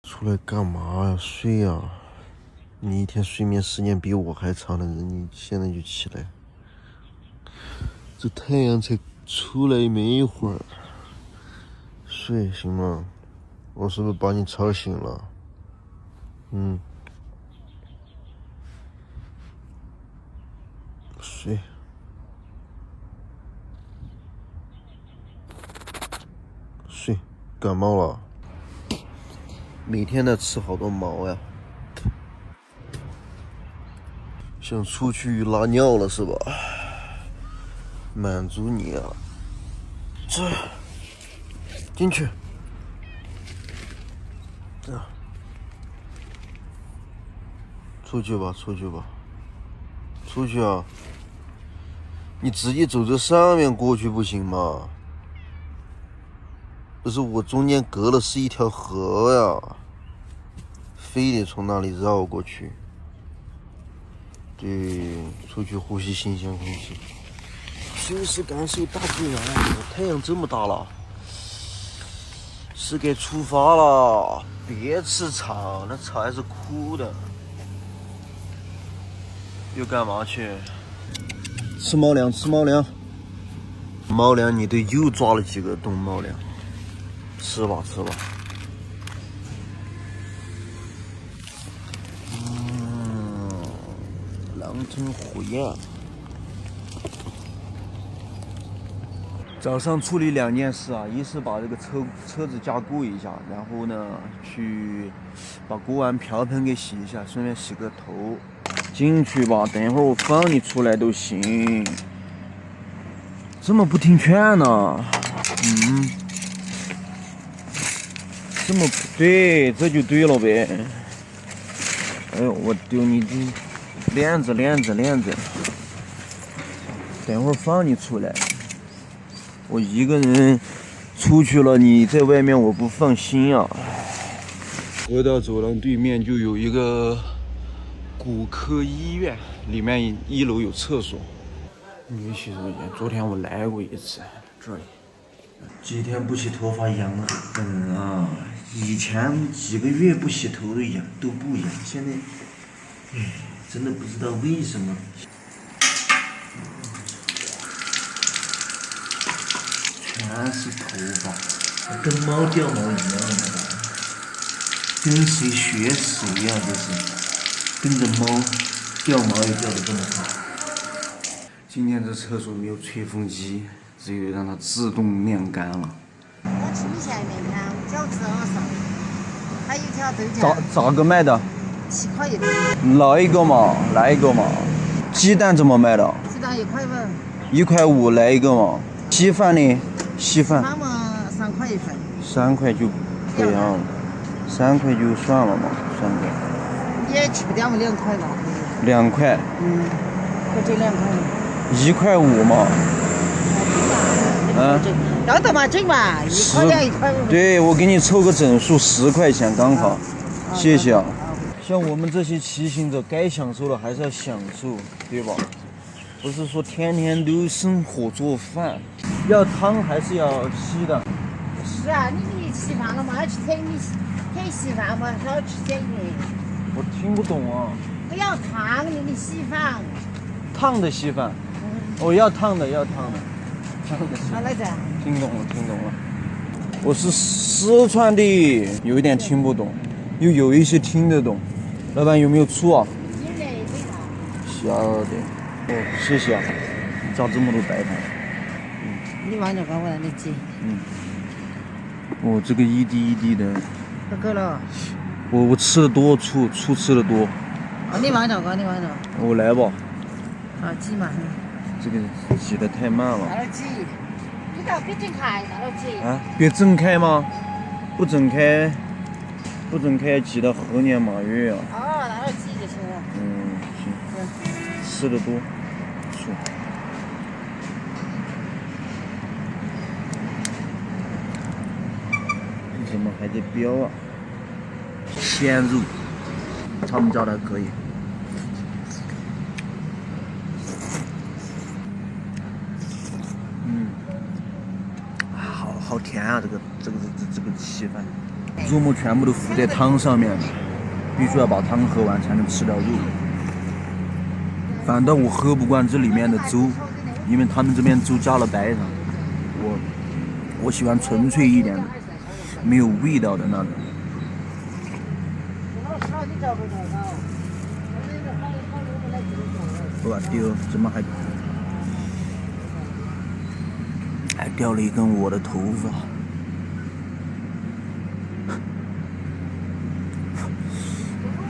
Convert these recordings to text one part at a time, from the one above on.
出来干嘛呀？睡呀！你一天睡眠时间比我还长的人，你现在就起来。这太阳才出来没一会儿，睡行吗？我是不是把你吵醒了？睡。睡，感冒了。每天在吃好多毛呀。想出去拉尿了是吧？满足你啊！这进去，这出去吧，出去吧，出去啊！你直接走这上面过去不行吗？不是我中间隔了是一条河呀，非得从那里绕过去。对，出去呼吸新鲜空气，就是感受大自然。太阳这么大了，是该出发了。别吃草，那草还是枯的。又干嘛去？吃猫粮，吃猫粮。猫粮你都又抓了几个冬猫粮，吃吧吃吧。狼吞虎咽。早上处理2件事啊，一是把这个车子加固一下，然后呢去把锅碗瓢盆给洗一下，顺便洗个头。进去吧，等一会儿我放你出来都行。这么不听劝呢？这么对，这就对了呗。哎呦，我丢你这链子！等会儿放你出来。我一个人出去了，你在外面我不放心啊。回到走廊对面就有一个骨科医院，里面1楼有厕所。女洗手间，昨天我来过一次，这里。几天不洗头发痒得很啊！以前几个月不洗头都不痒，现在，真的不知道为什么。全是头发，跟猫掉毛一样的，跟谁学谁呀？这是跟着猫掉毛也掉得这么快。今天这厕所没有吹风机，只有让它自动晾干了。我吃一下面看，饺子20，还有一条豆浆。咋个卖的？7块一份。来一个嘛？鸡蛋怎么卖的鸡蛋1块5。1块5来一个嘛？稀饭呢？稀饭嘛3块一份。3块就不一样了，3块就算了嘛，3块。你也吃不掉我2块了。2块。我这2块。1块5嘛。要得嘛整嘛，1块2，1块5。对，我给你凑个整数，10块钱刚好，谢谢啊。像我们这些骑行者，该享受的还是要享受，对吧？不是说天天都生火做饭，要汤还是要稀的。是啊，你稀饭了嘛？要吃甜稀饭嘛，少吃点盐。我听不懂啊。我要烫的稀饭。烫的稀饭。我要烫的。好来着。听懂了。我是四川的，有一点听不懂，又有一些听得懂。老板有没有醋啊？小的。谢谢啊。你找这么多白糖。你往这刚我让你挤。这个一滴一滴的。不够了。我吃的多，醋吃的多。你往这个。我来吧。挤嘛。这个挤得太慢了。那挤。你倒别整开，那倒挤。啊，别整开吗？不整开挤到猴年马月啊。那倒挤就行了。行。吃的多。你怎么还在标啊？鲜肉，他们家的可以。好甜啊！这个稀饭。肉末全部都浮在汤上面，必须要把汤喝完才能吃到肉。反倒我喝不惯这里面的粥，因为他们这边粥加了白糖，我喜欢纯粹一点的，没有味道的那种。我丢，怎么还掉了一根我的头发？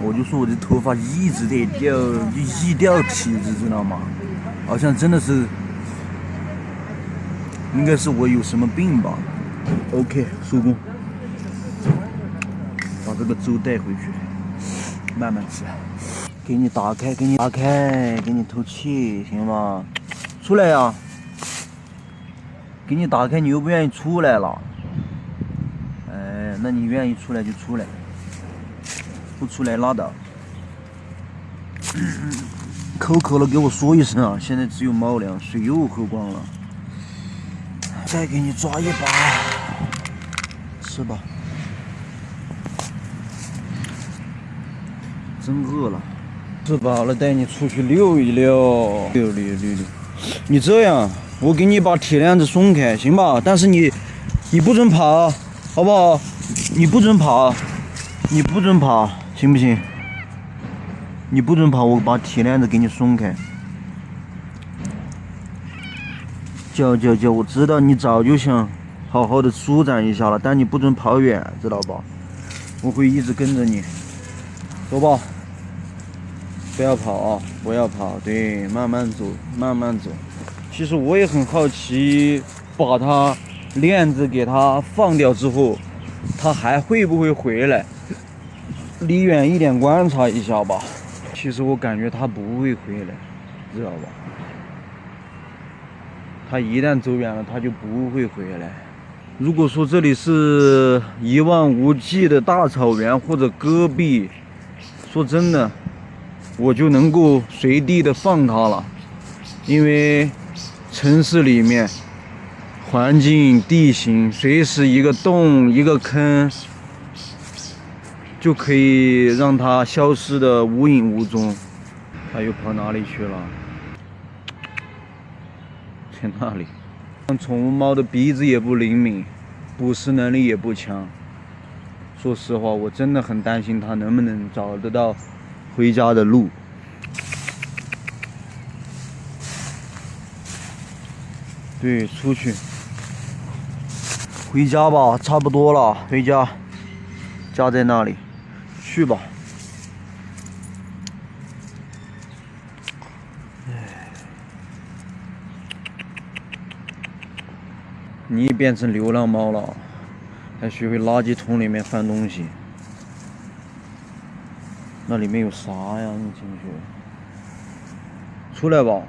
我就说我的头发一直在掉，易掉体质，知道吗？好像真的是，应该是我有什么病吧。OK， 收工，把这个粥带回去，慢慢吃。给你打开，给你透气，行吗？出来呀！给你打开，你又不愿意出来了。哎，那你愿意出来就出来，不出来拉倒。口渴了给我说一声啊！现在只有猫粮，水又喝光了。再给你抓一把，吃吧。真饿了。吃饱了带你出去溜一溜，溜。你这样，我给你把铁链子松开，行吧？但是你不准跑，好不好？你不准跑，行不行？你不准跑，我把铁链子给你松开。叫，我知道你早就想好好的舒展一下了，但你不准跑远，知道吧？我会一直跟着你，走吧。不要跑啊！不要跑，对，慢慢走。其实我也很好奇，把它链子给它放掉之后，它还会不会回来？离远一点观察一下吧。其实我感觉它不会回来，知道吧？它一旦走远了，它就不会回来。如果说这里是一望无际的大草原或者戈壁，说真的。我就能够随地的放它了，因为城市里面环境地形随时一个洞一个坑就可以让它消失的无影无踪。它又跑哪里去了？在那里。宠物猫的鼻子也不灵敏，捕食能力也不强。说实话，我真的很担心它能不能找得到回家的路。对，出去，回家吧，差不多了，回家，家在那里，去吧。你也变成流浪猫了，还学会垃圾桶里面翻东西。那里面有啥呀？你进去，出来吧。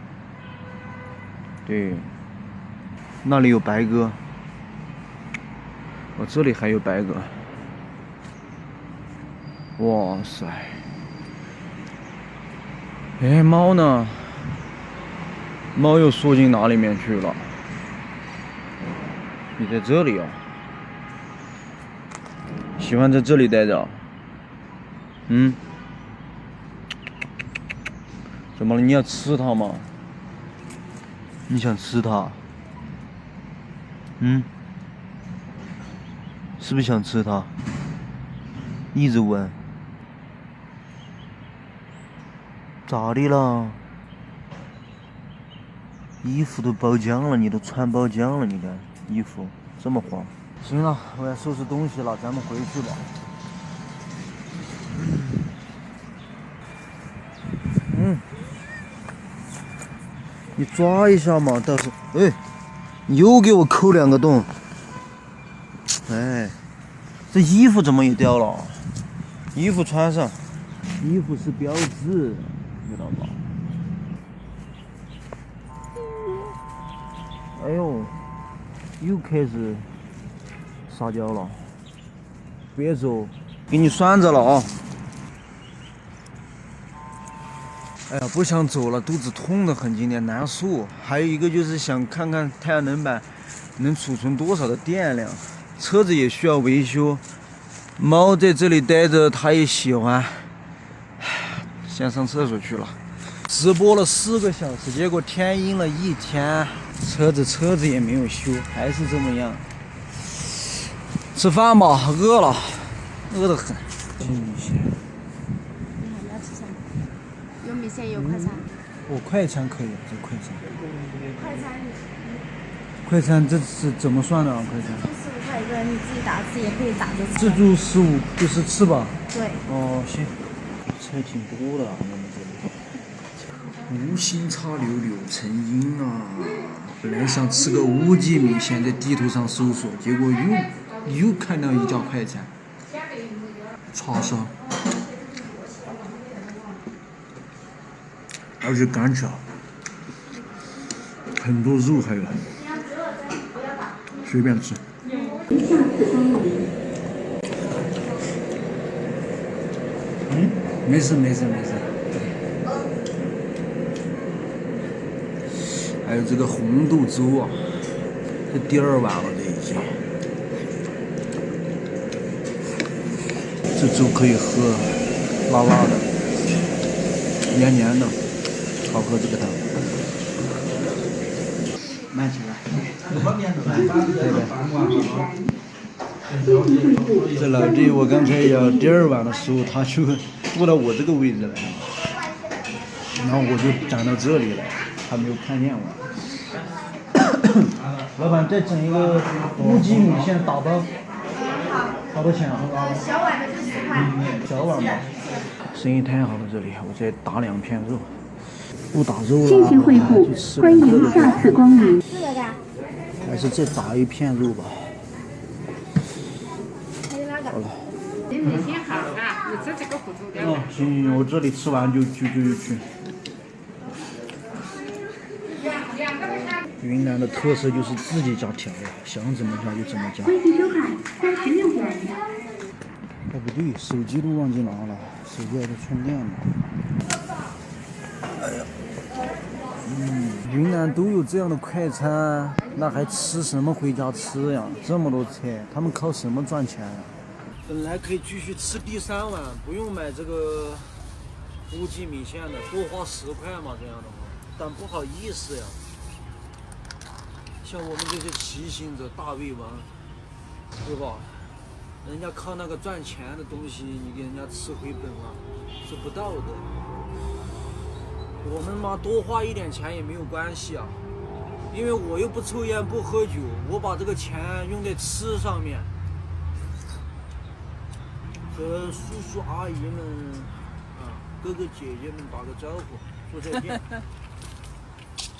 对，那里有白鸽。我这里还有白鸽。哇塞！哎，猫呢？猫又缩进哪里面去了？你在这里啊？喜欢在这里待着？嗯？怎么了？你要吃它吗？你想吃它？嗯？是不是想吃它？一直问。咋的了？衣服都包浆了，你都穿包浆了，你看衣服这么黄。行了，我要收拾东西了，咱们回去吧。你抓一下嘛，倒是，哎，你又给我抠2个洞。哎，这衣服怎么也掉了？衣服穿上，衣服是标志，知道吧？哎呦，又开始撒娇了，别走，给你拴着了啊！哎呀，不想走了，肚子痛得很，今天难受。还有一个就是想看看太阳能板能储存多少的电量，车子也需要维修。猫在这里待着，它也喜欢。先上厕所去了。直播了4个小时，结果天阴了1天，车子也没有修，还是这么样。吃饭吧，饿了，饿得很。吃米线。你还要吃什么？有米线，有快餐。我快餐可以，这快餐。快餐快餐这是怎么算的啊？快餐15块一个，你自己打字也可以打着吃。自助15就是吃吧。对。哦，行。菜挺多的，我们这里。无心插柳柳成荫啊！本来想吃个5记米线，在地图上搜索，结果又看到一家快餐，叉烧，而且干吃，很多肉还有，随便吃。没事。还有这个红豆粥啊，这第2碗了，这已经。这粥可以喝，辣辣的，黏黏的，好喝这个汤。慢起来。这老弟，我刚才要第2碗的时候，他就坐到我这个位置来，然后我就站到这里来，他没有看见我。老板，再整一个5记米线打包，好多钱啊？小碗的就10块。小碗吧。生意太好了，这里我再打2片肉，不打肉了。谢谢惠顾，欢迎下次光临。还是再打1片肉吧。好了。你米线好啊，你吃这个不走掉。行，我这里吃完就去。云南的特色就是自己加调料，想怎么加就怎么加。欢迎收看36点。哦，不对，手机都忘记拿了，手机还在充电呢。哎呀，云南都有这样的快餐，那还吃什么回家吃呀？这么多菜，他们靠什么赚钱呀？本来可以继续吃第3碗，不用买这个5记米线的，多花10块嘛，这样的话，但不好意思呀。像我们这些骑行者大胃王，对吧？人家靠那个赚钱的东西，你给人家吃回本了，是不道德。我们嘛，多花一点钱也没有关系啊，因为我又不抽烟不喝酒，我把这个钱用在吃上面。和叔叔阿姨们啊，哥哥姐姐们打个招呼，说再见，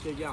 再见。